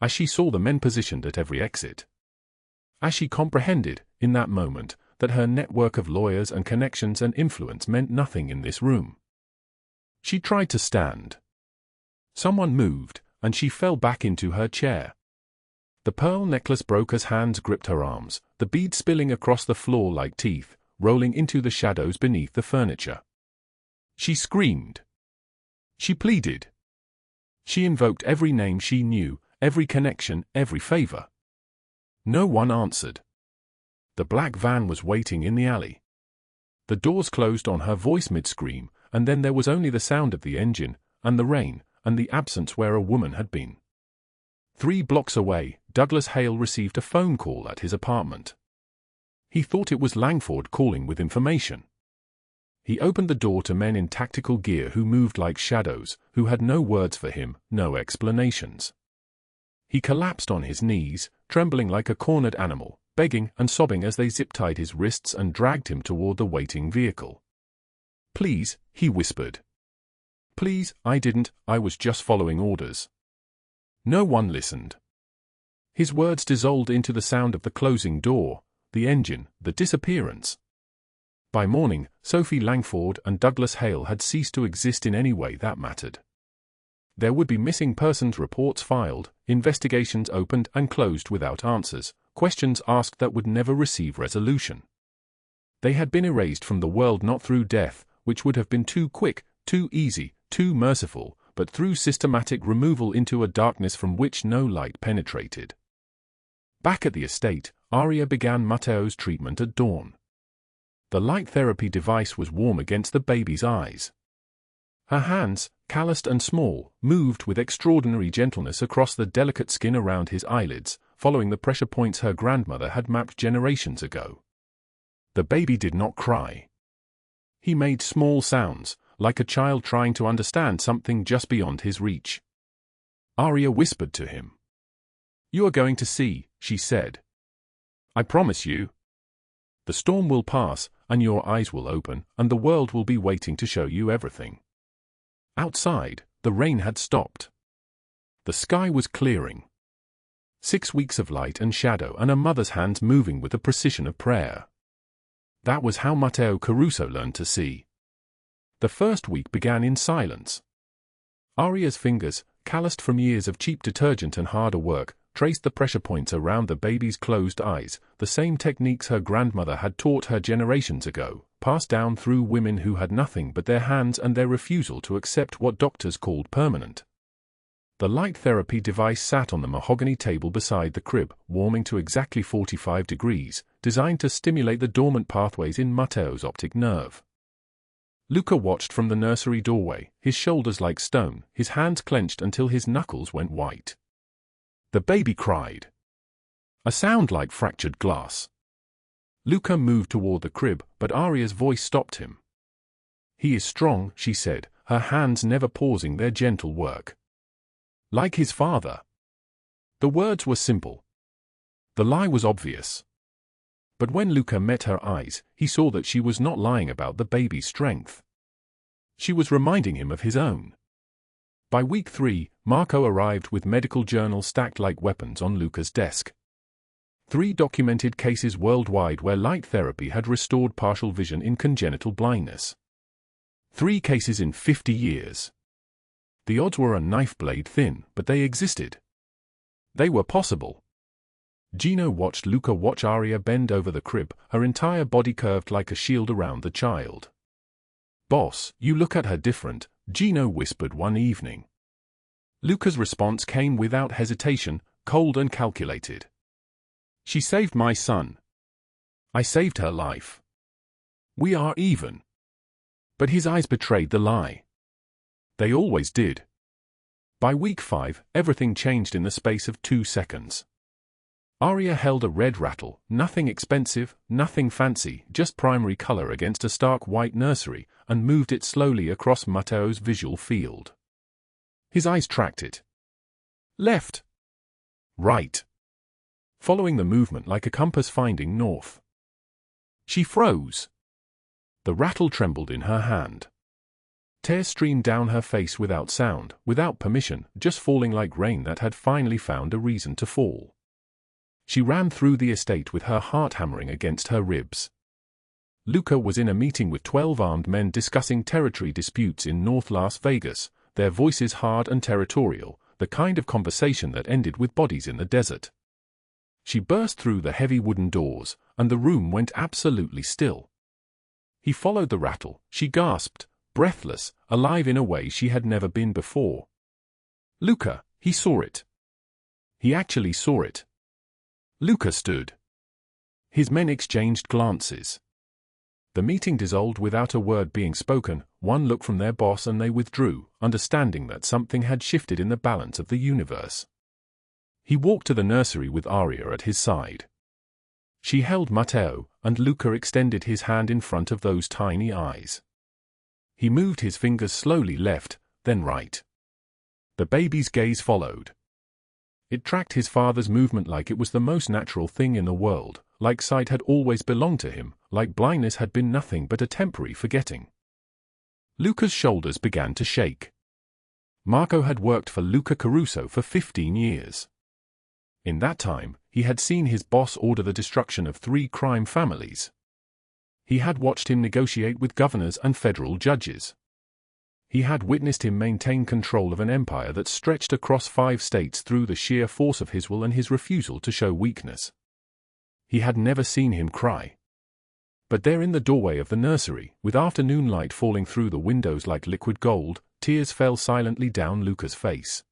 As she saw the men positioned at every exit. As she comprehended, in that moment, that her network of lawyers and connections and influence meant nothing in this room. She tried to stand. Someone moved, and she fell back into her chair. The pearl necklace broke as hands gripped her arms, the beads spilling across the floor like teeth, rolling into the shadows beneath the furniture. She screamed. She pleaded. She invoked every name she knew, every connection, every favor. No one answered. The black van was waiting in the alley. The doors closed on her voice mid-scream, and then there was only the sound of the engine, and the rain, and the absence where a woman had been. 3 blocks away, Douglas Hale received a phone call at his apartment. He thought it was Langford calling with information. He opened the door to men in tactical gear who moved like shadows, who had no words for him, no explanations. He collapsed on his knees, trembling like a cornered animal, begging and sobbing as they zip-tied his wrists and dragged him toward the waiting vehicle. "Please," he whispered. "Please, I was just following orders." No one listened. His words dissolved into the sound of the closing door, the engine, the disappearance. By morning, Sophie Langford and Douglas Hale had ceased to exist in any way that mattered. There would be missing persons reports filed, investigations opened and closed without answers, questions asked that would never receive resolution. They had been erased from the world not through death, which would have been too quick, too easy, too merciful, but through systematic removal into a darkness from which no light penetrated. Back at the estate, Aria began Matteo's treatment at dawn. The light therapy device was warm against the baby's eyes. Her hands, calloused and small, moved with extraordinary gentleness across the delicate skin around his eyelids, following the pressure points her grandmother had mapped generations ago. The baby did not cry. He made small sounds, like a child trying to understand something just beyond his reach. Aria whispered to him. "You are going to see," she said. "I promise you. The storm will pass, and your eyes will open, and the world will be waiting to show you everything." Outside, the rain had stopped. The sky was clearing. 6 weeks of light and shadow and a mother's hands moving with the precision of prayer. That was how Matteo Caruso learned to see. The first week began in silence. Aria's fingers, calloused from years of cheap detergent and harder work, traced the pressure points around the baby's closed eyes, the same techniques her grandmother had taught her generations ago, passed down through women who had nothing but their hands and their refusal to accept what doctors called permanent. The light therapy device sat on the mahogany table beside the crib, warming to exactly 45 degrees, designed to stimulate the dormant pathways in Matteo's optic nerve. Luca watched from the nursery doorway, his shoulders like stone, his hands clenched until his knuckles went white. The baby cried. A sound like fractured glass. Luca moved toward the crib, but Aria's voice stopped him. "He is strong," she said, her hands never pausing their gentle work. "Like his father." The words were simple. The lie was obvious. But when Luca met her eyes, he saw that she was not lying about the baby's strength. She was reminding him of his own. By week 3, Marco arrived with medical journals stacked like weapons on Luca's desk. 3 documented cases worldwide where light therapy had restored partial vision in congenital blindness. 3 cases in 50 years. The odds were a knife blade thin, but they existed. They were possible. Gino watched Luca watch Aria bend over the crib, her entire body curved like a shield around the child. "Boss, you look at her different," Gino whispered one evening. Luca's response came without hesitation, cold and calculated. "She saved my son. I saved her life. We are even." But his eyes betrayed the lie. They always did. By week 5, everything changed in the space of 2 seconds. Aria held a red rattle, nothing expensive, nothing fancy, just primary color against a stark white nursery, and moved it slowly across Matteo's visual field. His eyes tracked it. Left. Right. Following the movement like a compass finding north. She froze. The rattle trembled in her hand. Tears streamed down her face without sound, without permission, just falling like rain that had finally found a reason to fall. She ran through the estate with her heart hammering against her ribs. Luca was in a meeting with 12 armed men discussing territory disputes in North Las Vegas, their voices hard and territorial, the kind of conversation that ended with bodies in the desert. She burst through the heavy wooden doors, and the room went absolutely still. He followed the rattle, she gasped, breathless, alive in a way she had never been before. Luca, he saw it. He actually saw it. Luca stood. His men exchanged glances. The meeting dissolved without a word being spoken, one look from their boss and they withdrew, understanding that something had shifted in the balance of the universe. He walked to the nursery with Aria at his side. She held Matteo, and Luca extended his hand in front of those tiny eyes. He moved his fingers slowly left, then right. The baby's gaze followed. It tracked his father's movement like it was the most natural thing in the world, like sight had always belonged to him, like blindness had been nothing but a temporary forgetting. Luca's shoulders began to shake. Marco had worked for Luca Caruso for 15 years. In that time, he had seen his boss order the destruction of 3 crime families. He had watched him negotiate with governors and federal judges. He had witnessed him maintain control of an empire that stretched across 5 states through the sheer force of his will and his refusal to show weakness. He had never seen him cry. But there in the doorway of the nursery, with afternoon light falling through the windows like liquid gold, tears fell silently down Luca's face.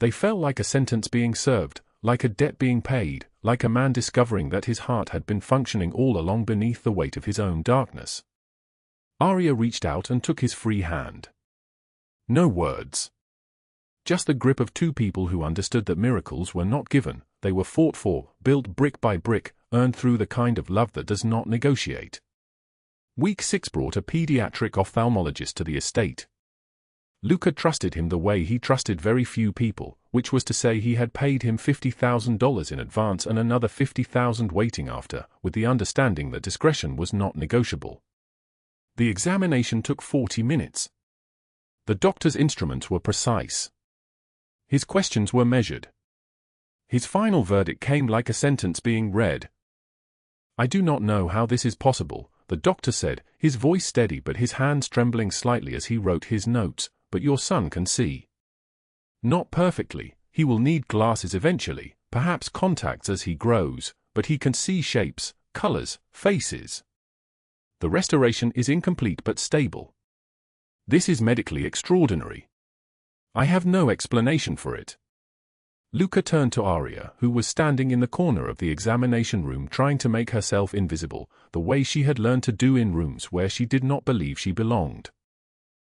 They fell like a sentence being served, like a debt being paid, like a man discovering that his heart had been functioning all along beneath the weight of his own darkness. Aria reached out and took his free hand. No words. Just the grip of 2 people who understood that miracles were not given, they were fought for, built brick by brick, earned through the kind of love that does not negotiate. Week 6 brought a pediatric ophthalmologist to the estate. Luca trusted him the way he trusted very few people, which was to say he had paid him $50,000 in advance and another $50,000 waiting after, with the understanding that discretion was not negotiable. The examination took 40 minutes. The doctor's instruments were precise. His questions were measured. His final verdict came like a sentence being read. "I do not know how this is possible," the doctor said, his voice steady but his hands trembling slightly as he wrote his notes, "but your son can see. Not perfectly, he will need glasses eventually, perhaps contacts as he grows, but he can see shapes, colors, faces. The restoration is incomplete but stable. This is medically extraordinary. I have no explanation for it." Luca turned to Aria, who was standing in the corner of the examination room trying to make herself invisible, the way she had learned to do in rooms where she did not believe she belonged.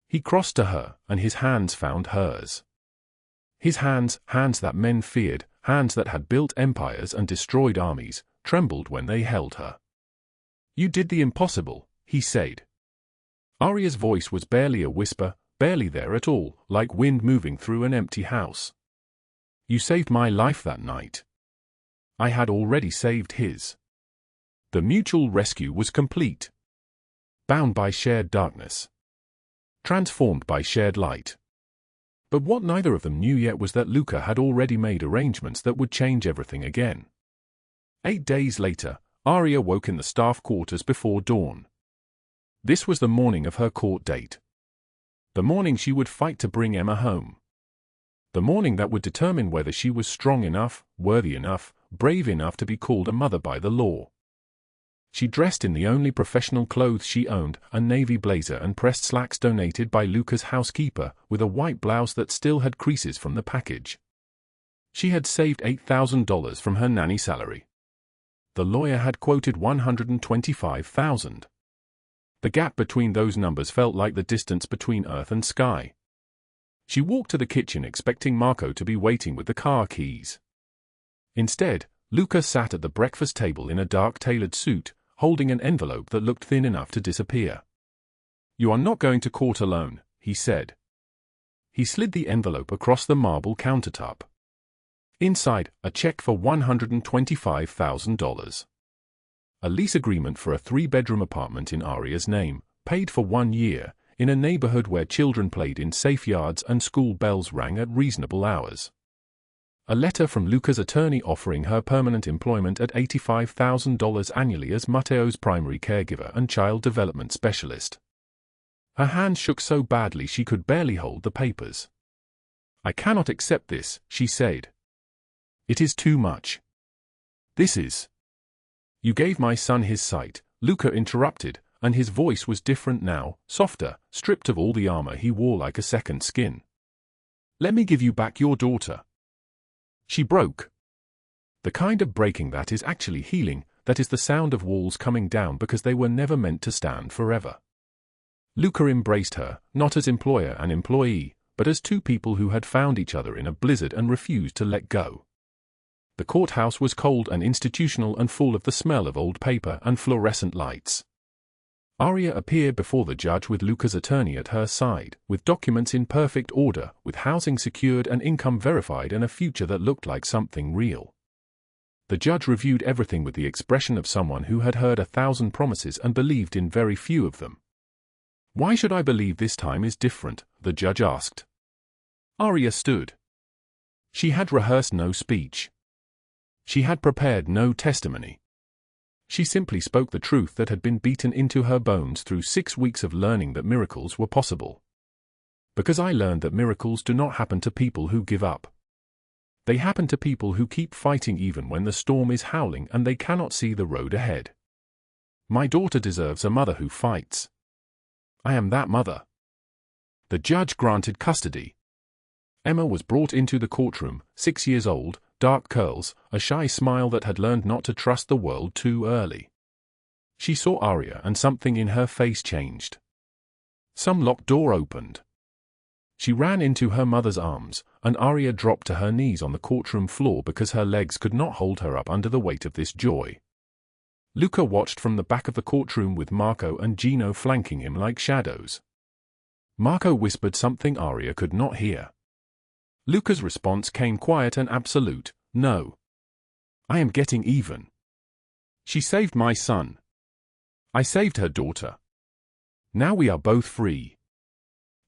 He crossed to her, and his hands found hers. His hands, hands that men feared, hands that had built empires and destroyed armies, trembled when they held her. "You did the impossible," he said. Aria's voice was barely a whisper, barely there at all, like wind moving through an empty house. "You saved my life that night. I had already saved his." The mutual rescue was complete. Bound by shared darkness. Transformed by shared light. But what neither of them knew yet was that Luca had already made arrangements that would change everything again. 8 days later, Aria woke in the staff quarters before dawn. This was the morning of her court date. The morning she would fight to bring Emma home. The morning that would determine whether she was strong enough, worthy enough, brave enough to be called a mother by the law. She dressed in the only professional clothes she owned, a navy blazer and pressed slacks donated by Luca's housekeeper, with a white blouse that still had creases from the package. She had saved $8,000 from her nanny salary. The lawyer had quoted $125,000. The gap between those numbers felt like the distance between earth and sky. She walked to the kitchen expecting Marco to be waiting with the car keys. Instead, Luca sat at the breakfast table in a dark tailored suit, holding an envelope that looked thin enough to disappear. "You are not going to court alone," he said. He slid the envelope across the marble countertop. Inside, a check for $125,000. A lease agreement for a 3-bedroom apartment in Aria's name, paid for 1 year, in a neighborhood where children played in safe yards and school bells rang at reasonable hours. A letter from Luca's attorney offering her permanent employment at $85,000 annually as Matteo's primary caregiver and child development specialist. Her hands shook so badly she could barely hold the papers. "I cannot accept this," she said. "It is too much. This is—" "You gave my son his sight," Luca interrupted, and his voice was different now, softer, stripped of all the armor he wore like a second skin. Let me give you back your daughter. She broke. The kind of breaking that is actually healing, that is the sound of walls coming down because they were never meant to stand forever. Luca embraced her, not as employer and employee, but as two people who had found each other in a blizzard and refused to let go. The courthouse was cold and institutional and full of the smell of old paper and fluorescent lights. Aria appeared before the judge with Luca's attorney at her side, with documents in perfect order, with housing secured and income verified and a future that looked like something real. The judge reviewed everything with the expression of someone who had heard 1,000 promises and believed in very few of them. "Why should I believe this time is different?" the judge asked. Aria stood. She had rehearsed no speech. She had prepared no testimony. She simply spoke the truth that had been beaten into her bones through 6 weeks of learning that miracles were possible. Because I learned that miracles do not happen to people who give up. They happen to people who keep fighting even when the storm is howling and they cannot see the road ahead. My daughter deserves a mother who fights. I am that mother. The judge granted custody. Emma was brought into the courtroom, 6 years old, dark curls, a shy smile that had learned not to trust the world too early. She saw Aria and something in her face changed. Some locked door opened. She ran into her mother's arms, and Aria dropped to her knees on the courtroom floor because her legs could not hold her up under the weight of this joy. Luca watched from the back of the courtroom with Marco and Gino flanking him like shadows. Marco whispered something Aria could not hear. Luca's response came quiet and absolute, "No. I am getting even. She saved my son. I saved her daughter. Now we are both free."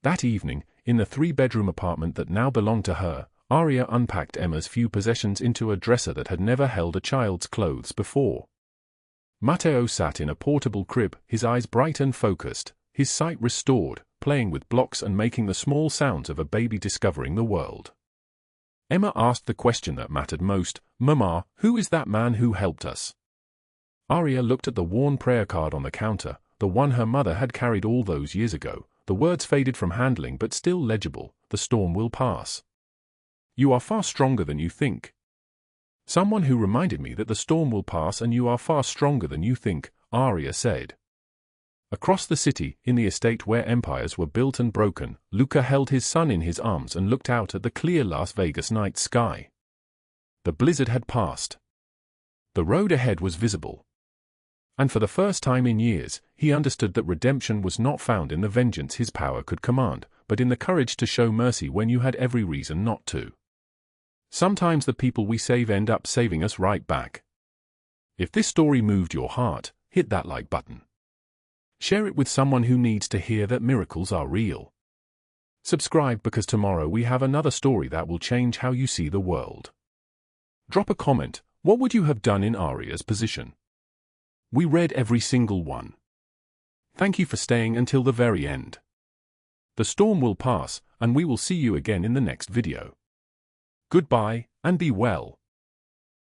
That evening, in the 3-bedroom apartment that now belonged to her, Aria unpacked Emma's few possessions into a dresser that had never held a child's clothes before. Matteo sat in a portable crib, his eyes bright and focused, his sight restored, playing with blocks and making the small sounds of a baby discovering the world. Emma asked the question that mattered most, "Mama, who is that man who helped us?" Aria looked at the worn prayer card on the counter, the one her mother had carried all those years ago. The words faded from handling but still legible, "The storm will pass. You are far stronger than you think." "Someone who reminded me that the storm will pass and you are far stronger than you think," Aria said. Across the city, in the estate where empires were built and broken, Luca held his son in his arms and looked out at the clear Las Vegas night sky. The blizzard had passed. The road ahead was visible. And for the first time in years, he understood that redemption was not found in the vengeance his power could command, but in the courage to show mercy when you had every reason not to. Sometimes the people we save end up saving us right back. If this story moved your heart, hit that like button. Share it with someone who needs to hear that miracles are real. Subscribe because tomorrow we have another story that will change how you see the world. Drop a comment. What would you have done in Aria's position? We read every single one. Thank you for staying until the very end. The storm will pass, and we will see you again in the next video. Goodbye, and be well.